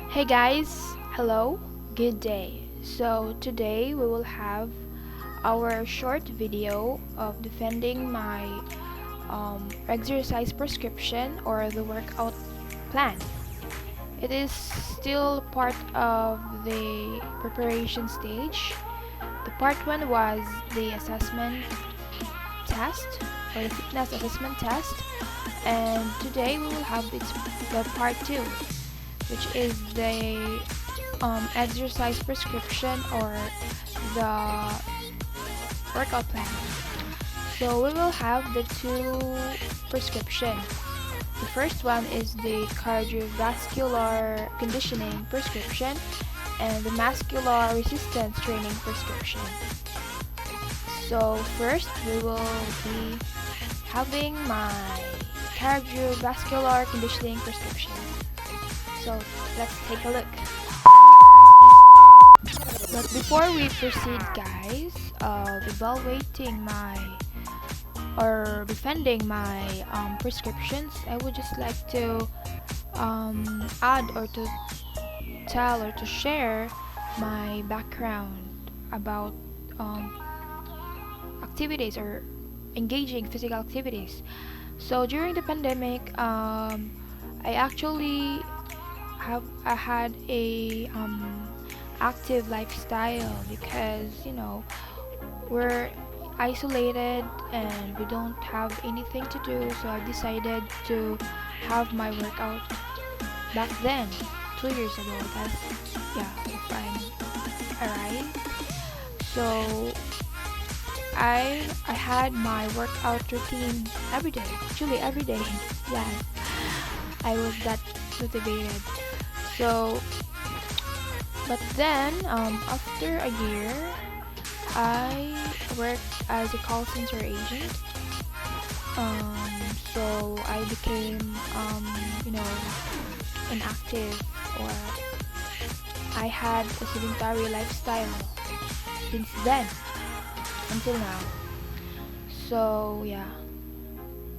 Hey guys, hello, good day. So today we will have our short video of defending my exercise prescription or the workout plan. It is still part of the preparation stage. The part 1 was the assessment test or the fitness assessment test, and today we will have the part 2, which is the exercise prescription or the workout plan. So we will have the two prescription. The first one is the cardiovascular conditioning prescription and the muscular resistance training prescription. So first we will be having my cardiovascular conditioning prescription. So let's take a look. But before we proceed, guys, of evaluating my or defending my prescriptions, I would just like to add or to tell or to share my background about activities or engaging physical activities. So during the pandemic, I actually I had a active lifestyle because we're isolated and we don't have anything to do, so I decided to have my workout back then 2 years ago. That's if I'm right. So I had my workout routine every day, actually every day. Yeah, I was that motivated. So but then after a year I worked as a call center agent. So I became inactive, or I had a sedentary lifestyle since then until now. So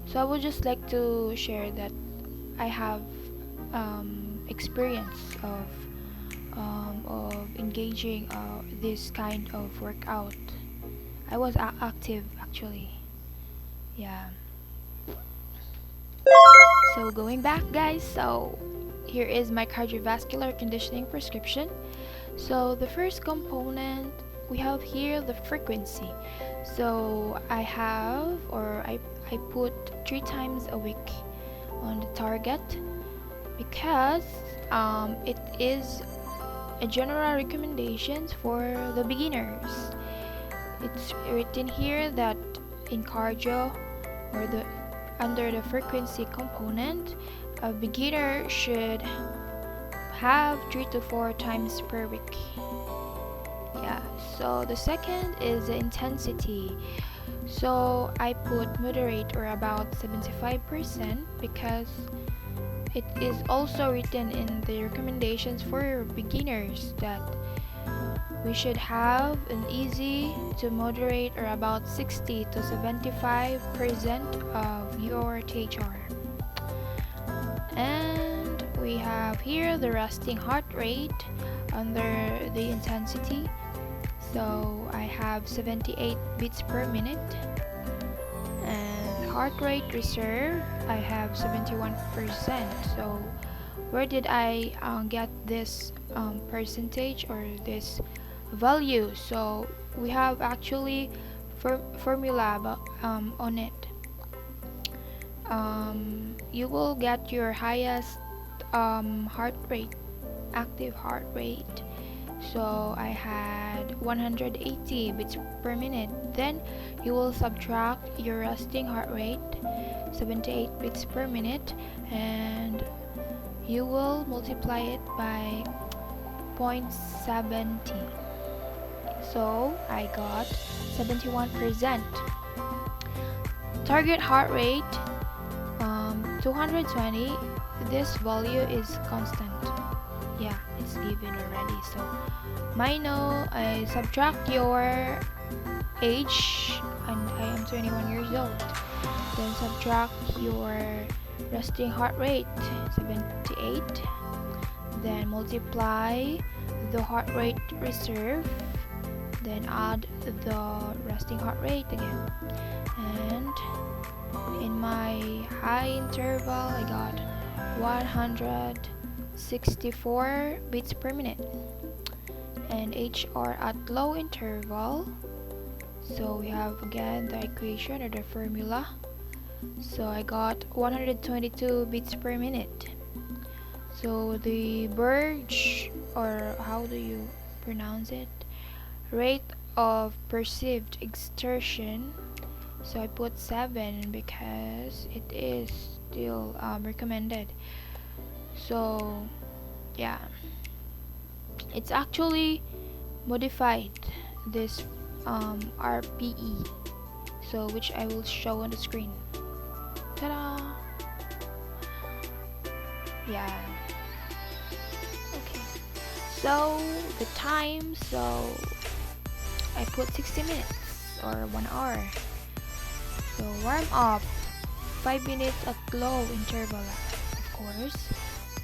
so I would just like to share that I have experience of engaging this kind of workout. I was active actually. Yeah. So going back, guys, so here is my cardiovascular conditioning prescription. So the first component we have here the frequency. So I put 3 times a week on the target because it is a general recommendations for the beginners. It's written here that in cardio or the under the frequency component, a beginner should have 3 to 4 times per week. Yeah. So the second is the intensity. So I put moderate or about 75% because it is also written in the recommendations for beginners that we should have an easy to moderate or about 60 to 75% of your THR. And we have here the resting heart rate under the intensity. So I have 78 beats per minute. And heart rate reserve, I have 71%. So where did I get this percentage or this value? So we have actually formula on it. You will get your highest heart rate, active heart rate. So I had 180 beats per minute. Then you will subtract your resting heart rate, 78 beats per minute, and you will multiply it by 0.70. So I got 71%. Target heart rate 220. This value is constant. Yeah, it's given already. So I subtract your age, and I am 21 years old. Then subtract your resting heart rate, 78. then multiply the heart rate reserve, then add the resting heart rate again, and in my high interval I got 164 beats per minute, and HR at low interval. So we have again the equation or the formula. So I got 122 beats per minute. So the Burge, or how do you pronounce it, rate of perceived exertion, so I put 7 because it is still recommended. So yeah, it's actually modified this RPE, so which I will show on the screen. Ta-da! Yeah. Okay. So the time, so I put 60 minutes or 1 hour. So warm up 5 minutes at low interval, of course.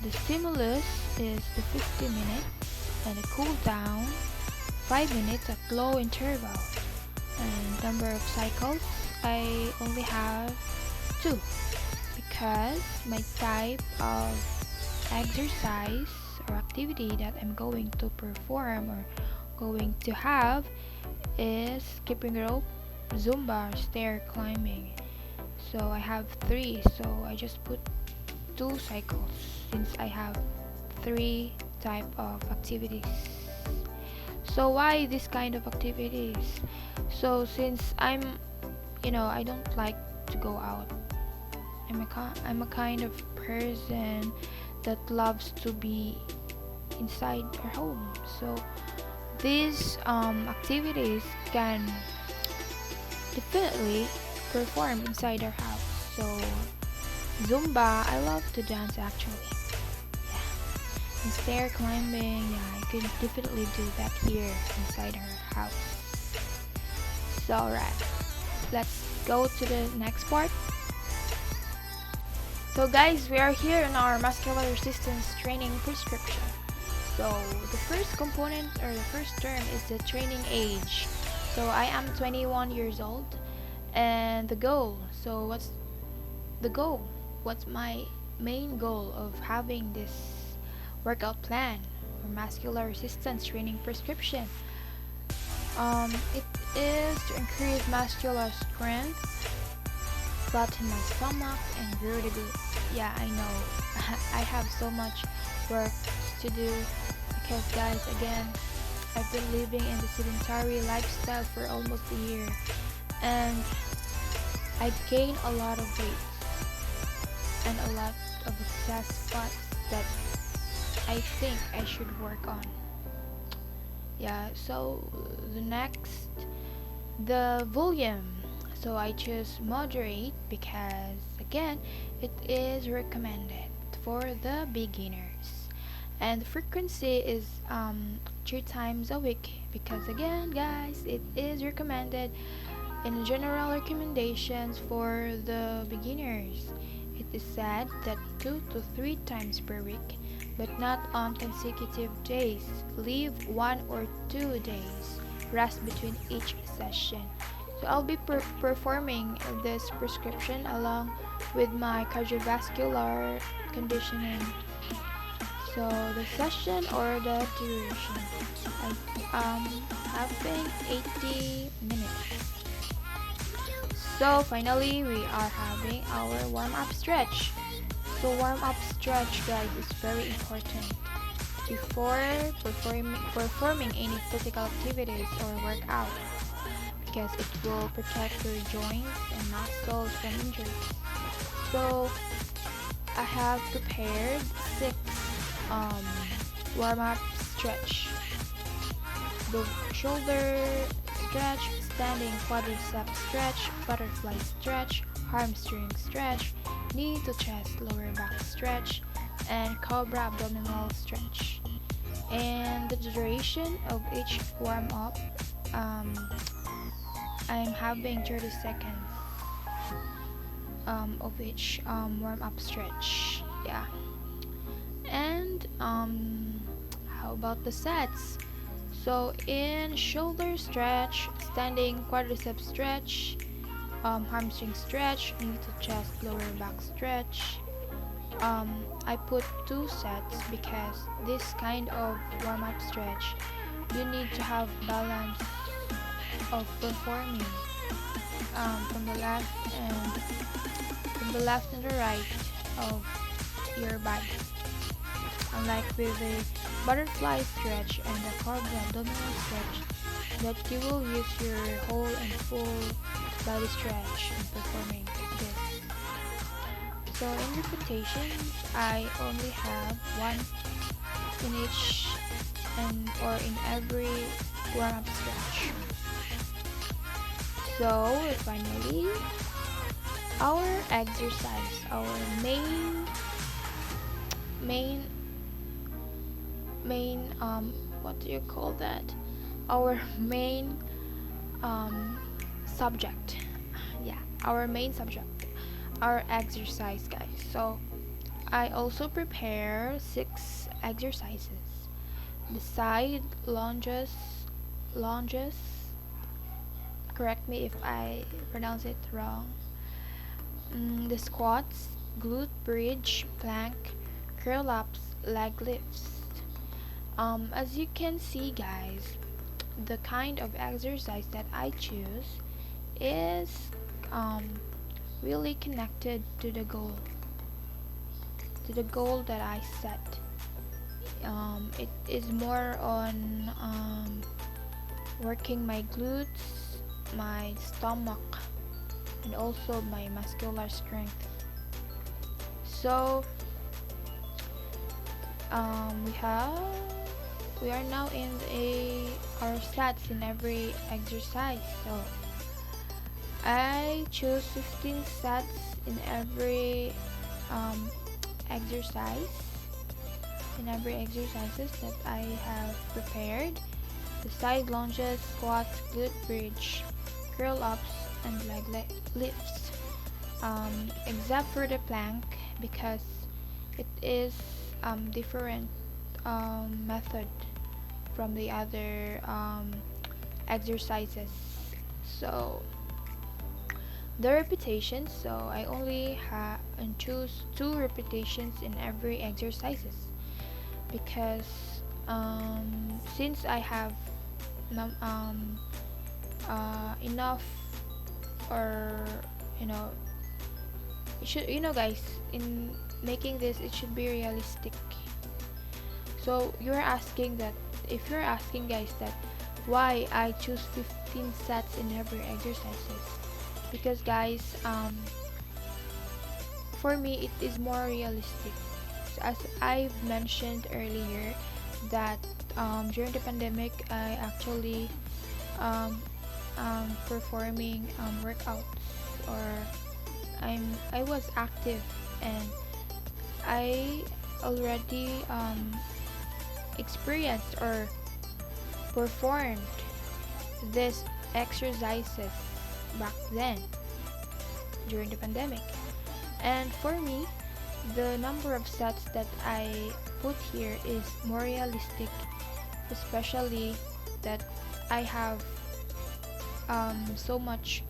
The stimulus is the 50 minutes, and the cool down 5 minutes at low interval. And number of cycles, I only have 2 because my type of exercise or activity that I'm going to perform or going to have is skipping rope, Zumba, stair climbing. So I have 3, so I just put 2 cycles since I have 3 type of activities. So why this kind of activities? So since I don't like to go out. I'm a kind of person that loves to be inside our home. So these activities can definitely perform inside our house. So Zumba, I love to dance actually. Yeah. And stair climbing, yeah, I could definitely do that here inside our house. So alright, let's go to the next part. So guys, we are here in our muscular resistance training prescription. So the first component or the first term is the training age. So I am 21 years old, and the goal. So what's the goal? What's my main goal of having this workout plan or muscular resistance training prescription? It is to increase muscular strength, flatten my stomach, and grow the glutes. Yeah, I know. I have so much work to do because guys, again, I've been living in the sedentary lifestyle for almost a year, and I gained a lot of weight and a lot of excess fats that I think I should work on. Yeah, so the volume. So I choose moderate because again, it is recommended for the beginners. And the frequency is 3 times a week because again guys, it is recommended in general recommendations for the beginners. It is said that 2 to 3 times per week, but not on consecutive days. Leave 1 or 2 days rest between each session. So I'll be performing this prescription along with my cardiovascular conditioning. So the session or the duration, having 80 minutes. So finally, we are having our warm-up stretch. So warm-up stretch, guys, is very important before performing any physical activities or workout, because it will protect your joints and muscles from injuries. So I have prepared 6 warm-up stretch. The shoulder stretch, standing quadricep stretch, butterfly stretch, hamstring stretch, knee to chest lower back stretch, and cobra abdominal stretch. And the duration of each warm-up, I'm having 30 seconds of each warm-up stretch. Yeah. And And how about the sets? So in shoulder stretch, standing quadricep stretch, hamstring stretch, knee to chest, lower back stretch. I put 2 sets because this kind of warm-up stretch, you need to have balance of performing from the left and the right of your body. Unlike with the butterfly stretch and the cobra abdominal stretch, that you will use your whole and full body stretch in performing this. So in repetitions, I only have 1 in each or in every warm-up stretch. So finally, our exercise, our main what do you call that? Our main subject. Yeah, our main subject, our exercise, guys. So I also prepare 6 exercises. The side lunges, correct me if I pronounce it wrong. The squats, glute bridge, plank, curl ups, leg lifts. As you can see, guys, the kind of exercise that I choose is really connected to the goal that I set. It is more on working my glutes, my stomach, and also my muscular strength. So we are now in our sets in every exercise. So I choose 15 sets in every exercise exercises that I have prepared. The side lunges, squats, glute bridge, curl ups, and leg lifts. Except for the plank, because it is different method from the other exercises. So the repetitions, so I only choose 2 repetitions in every exercises, because since I have enough, or it should, guys, in making this, it should be realistic. So if you're asking, guys, that why I choose 15 sets in every exercises, because, guys, for me it is more realistic. So as I've mentioned earlier, that during the pandemic, I actually performing workouts, or I was active, and I already experienced or performed these exercises back then during the pandemic. And for me, the number of sets that I put here is more realistic, especially that I have so much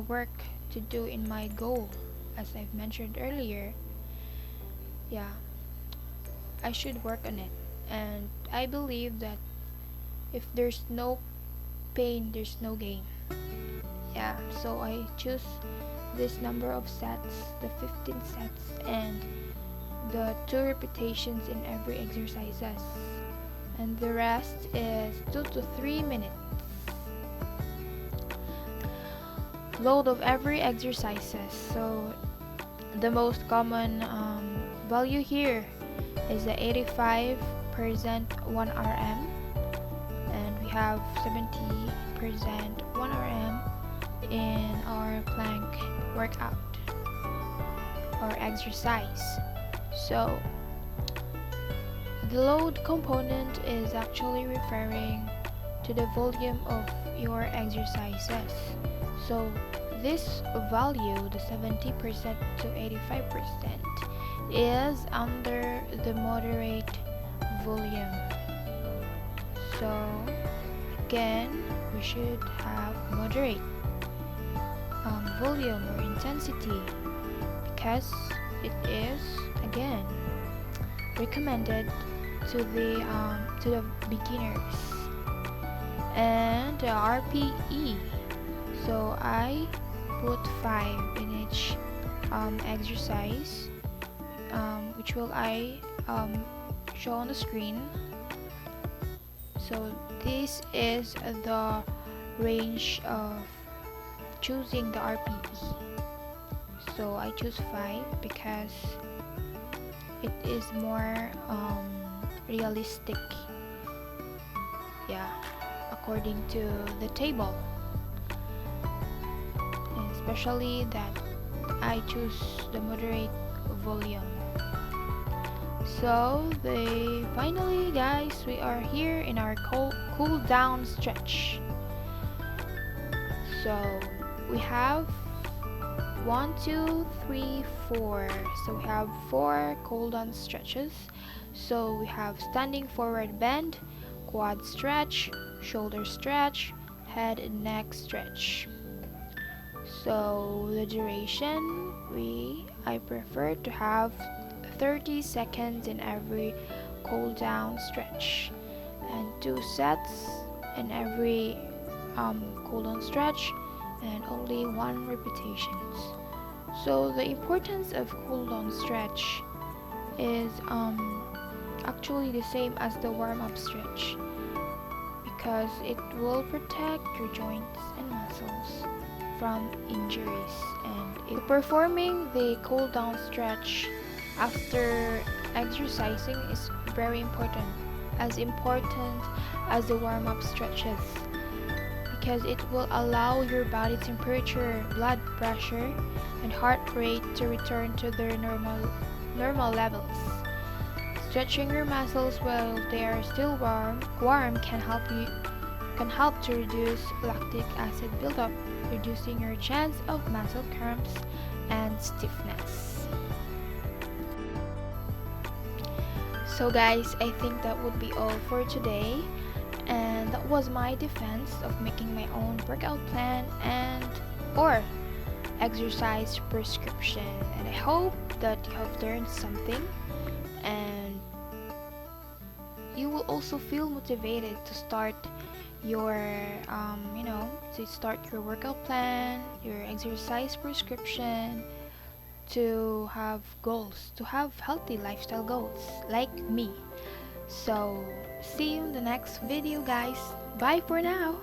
work to do in my goal, as I've mentioned earlier. Yeah, I should work on it, and I believe that if there's no pain, there's no gain. Yeah, so I choose this number of sets, the 15 sets, and the 2 repetitions in every exercises, and the rest is 2 to 3 minutes. Load of every exercises. So the most common value here is the 85% 1 RM, and we have 70% 1 RM in our plank workout or exercise. So the load component is actually referring to the volume of your exercises. So this value, the 70% to 85%, is under the moderate volume. So again, we should have moderate volume or intensity, because it is again recommended to the beginners. And the RPE, so I put 5 in each exercise, which will I show on the screen. So this is the range of choosing the RPE. So I choose 5 because it is more realistic, yeah, according to the table, and especially that I choose the moderate volume. So finally guys, we are here in our cool down stretch. So we have 1, 2, 3, 4. So we have 4 cool down stretches. So we have standing forward bend, quad stretch, shoulder stretch, head and neck stretch. So the duration, I prefer to have 30 seconds in every cool down stretch, and 2 sets in every cool down stretch, and only 1 repetitions. So the importance of cool down stretch is actually the same as the warm-up stretch, because it will protect your joints and muscles from injuries. And if performing the cool down stretch after exercising is very important as the warm-up stretches, because it will allow your body temperature, blood pressure, and heart rate to return to their normal levels. Stretching your muscles while they are still warm can help to reduce lactic acid buildup, reducing your chance of muscle cramps and stiffness. So guys, I think that would be all for today, and that was my defense of making my own workout plan and or exercise prescription. And I hope that you have learned something, and you will also feel motivated to start your workout plan, your exercise prescription, to have goals, to have healthy lifestyle goals like me. So see you in the next video guys. Bye for now.